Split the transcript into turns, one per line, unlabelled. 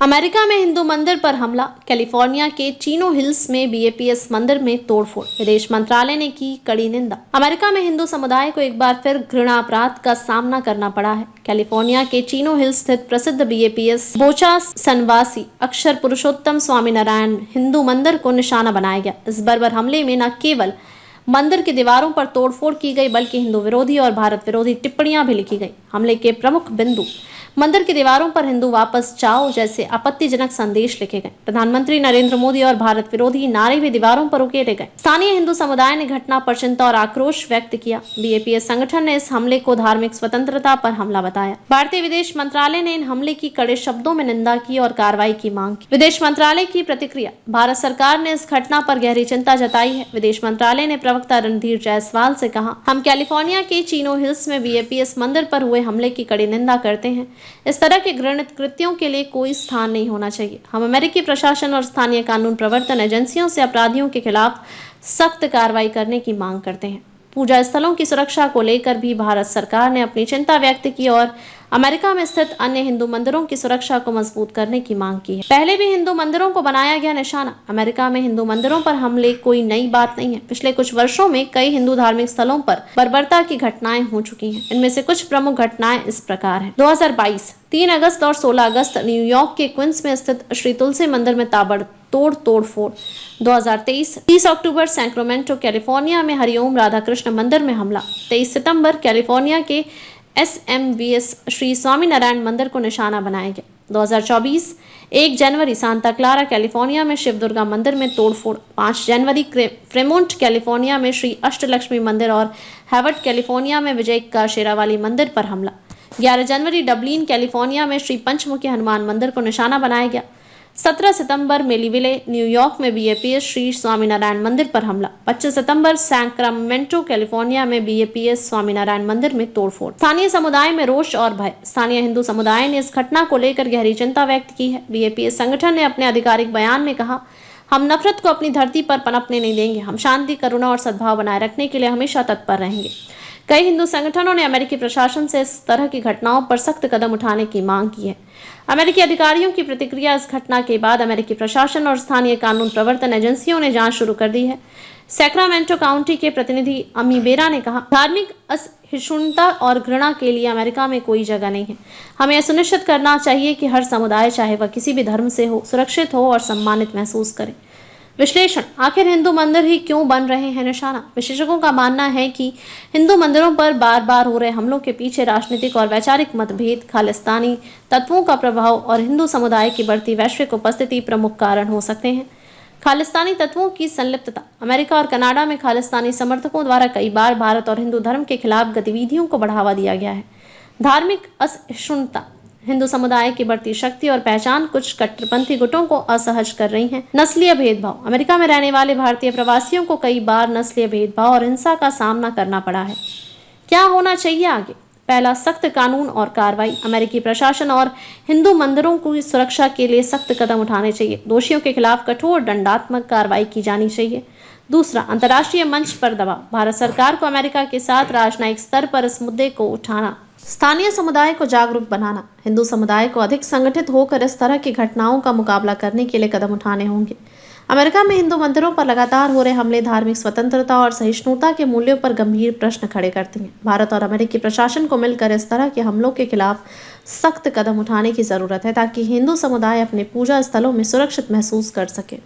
America में हिंदू मंदिर पर हमला, कैलिफोर्निया के चिनो हिल्स में बीएपीएस मंदिर में तोड़फोड़, विदेश मंत्रालय ने की कड़ी निंदा। अमेरिका में हिंदू समुदाय को एक बार फिर घृणा अपराध का सामना करना पड़ा है। कैलिफोर्निया के चिनो हिल्स स्थित प्रसिद्ध बीएपीएस बोचा सनवासी अक्षर पुरुषोत्तम स्वामीनारायण हिंदू मंदिर को निशाना बनाया गया। इस बर्बर हमले में न केवल मंदिर की दीवारों पर तोड़फोड़ की गई बल्कि हिंदू विरोधी और भारत विरोधी टिप्पणियां भी लिखी गई। हमले के प्रमुख बिंदु मंदिर की दीवारों पर हिंदू वापस जाओ जैसे आपत्तिजनक संदेश लिखे गए। प्रधानमंत्री नरेंद्र मोदी और भारत विरोधी नारे भी दीवारों पर उकेरे गए। स्थानीय हिंदू समुदाय ने घटना पर चिंता और आक्रोश व्यक्त किया। बीएपीएस संगठन ने इस हमले को धार्मिक स्वतंत्रता पर हमला बताया। भारतीय विदेश मंत्रालय ने इन हमले की कड़े शब्दों में निंदा की और कार्रवाई की मांग की। विदेश मंत्रालय की प्रतिक्रिया, भारत सरकार ने इस घटना पर गहरी चिंता जताई है। विदेश मंत्रालय ने प्रवक्ता रणधीर जायसवाल से कहा, हम कैलिफोर्निया के चिनो हिल्स में बीएपीएस मंदिर पर हुए हमले की कड़ी निंदा करते हैं। इस तरह के घृणित कृत्यों के लिए कोई स्थान नहीं होना चाहिए। हम अमेरिकी प्रशासन और स्थानीय कानून प्रवर्तन एजेंसियों से अपराधियों के खिलाफ सख्त कार्रवाई करने की मांग करते हैं। पूजा स्थलों की सुरक्षा को लेकर भी भारत सरकार ने अपनी चिंता व्यक्त की और अमेरिका में स्थित अन्य हिंदू मंदिरों की सुरक्षा को मजबूत करने की मांग की है। पहले भी हिंदू मंदिरों को बनाया गया निशाना। अमेरिका में हिंदू मंदिरों पर हमले कोई नई बात नहीं है। पिछले कुछ वर्षों में कई हिंदू धार्मिक स्थलों पर बर्बरता की घटनाएं हो चुकी हैं। इनमें से कुछ प्रमुख घटनाएं इस प्रकार हैं। 2022 3 अगस्त और 16 अगस्त न्यूयॉर्क के क्वींस में स्थित श्री तुलसी मंदिर में ताबड़तोड़ तोड़फोड़। 2023 30 अक्टूबर सैक्रामेंटो कैलिफोर्निया में हरिओम राधाकृष्ण मंदिर में हमला। 23 सितंबर कैलिफोर्निया के SMVS श्री स्वामीनारायण मंदिर को निशाना बनाया गया। 2024 1 जनवरी सांता क्लारा कैलिफोर्निया में शिव दुर्गा मंदिर में तोड़फोड़। 5 जनवरी फ्रेमोंट कैलिफोर्निया में श्री अष्टलक्ष्मी मंदिर और हैवर्ड कैलिफोर्निया में विजय का शेरावाली मंदिर पर हमला। 11 जनवरी डबलिन कैलिफोर्निया में श्री पंचमुखी हनुमान मंदिर को निशाना बनाया गया। 17 सितंबर मेलीविले न्यूयॉर्क में बीएपीएस श्री स्वामीनारायण मंदिर पर हमला। 25 सितंबर सैक्रामेंटो कैलिफोर्निया में बीएपीएस स्वामीनारायण मंदिर में तोड़फोड़। स्थानीय समुदाय में रोष और भय। स्थानीय हिंदू समुदाय ने इस घटना को लेकर गहरी चिंता व्यक्त की है। बीएपीएस संगठन ने अपने आधिकारिक बयान में कहा, हम नफरत को अपनी धरती पर पनपने नहीं देंगे। हम शांति, करुणा और सद्भाव बनाए रखने के लिए हमेशा तत्पर रहेंगे। कई हिंदू संगठनों ने अमेरिकी प्रशासन से इस तरह की घटनाओं पर सख्त कदम उठाने की मांग की है। अमेरिकी अधिकारियों की प्रतिक्रिया, इस घटना के बाद अमेरिकी प्रशासन और स्थानीय कानून प्रवर्तन एजेंसियों ने जांच शुरू कर दी है। सैक्रामेंटो काउंटी के प्रतिनिधि अमी बेरा ने कहा, धार्मिक असहिष्णुता और घृणा के लिए अमेरिका में कोई जगह नहीं है। हमें यह सुनिश्चित करना चाहिए कि हर समुदाय, चाहे वह किसी भी धर्म से हो, सुरक्षित हो और सम्मानित महसूस करे। विश्लेषण, आखिर हिंदू मंदिर ही क्यों बन रहे हैं निशाना? विशेषज्ञों का मानना है कि हिंदू मंदिरों पर बार बार हो रहे हमलों के पीछे राजनीतिक और वैचारिक मतभेद, खालिस्तानी तत्वों का प्रभाव और हिंदू समुदाय की बढ़ती वैश्विक उपस्थिति प्रमुख कारण हो सकते हैं। खालिस्तानी तत्वों की संलिप्तता। अमेरिका और कनाडा में खालिस्तानी समर्थकों द्वारा कई बार भारत और हिंदू धर्म के खिलाफ गतिविधियों को बढ़ावा दिया गया है। धार्मिक असहिष्णुता, हिंदू समुदाय की बढ़ती शक्ति और पहचान कुछ कट्टरपंथी गुटों को असहज कर रही हैं। नस्लीय भेदभाव। अमेरिका में रहने वाले भारतीय प्रवासियों को कई बार नस्लीय भेदभाव और हिंसा का सामना करना पड़ा है। क्या होना चाहिए आगे? पहला, सख्त कानून और कार्रवाई। अमेरिकी प्रशासन और हिंदू मंदिरों की सुरक्षा के लिए सख्त कदम उठाने चाहिए। दोषियों के खिलाफ कठोर दंडात्मक कार्रवाई की जानी चाहिए। दूसरा, अंतर्राष्ट्रीय मंच पर दबाव। भारत सरकार को अमेरिका के साथ राजनयिक स्तर पर इस मुद्दे को उठाना, स्थानीय समुदाय को जागरूक बनाना, हिंदू समुदाय को अधिक संगठित होकर इस तरह की घटनाओं का मुकाबला करने के लिए कदम उठाने होंगे। अमेरिका में हिंदू मंदिरों पर लगातार हो रहे हमले धार्मिक स्वतंत्रता और सहिष्णुता के मूल्यों पर गंभीर प्रश्न खड़े करते हैं। भारत और अमेरिकी प्रशासन को मिलकर इस तरह के हमलों के खिलाफ सख्त कदम उठाने की जरूरत है ताकि हिंदू समुदाय अपने पूजा स्थलों में सुरक्षित महसूस कर सके।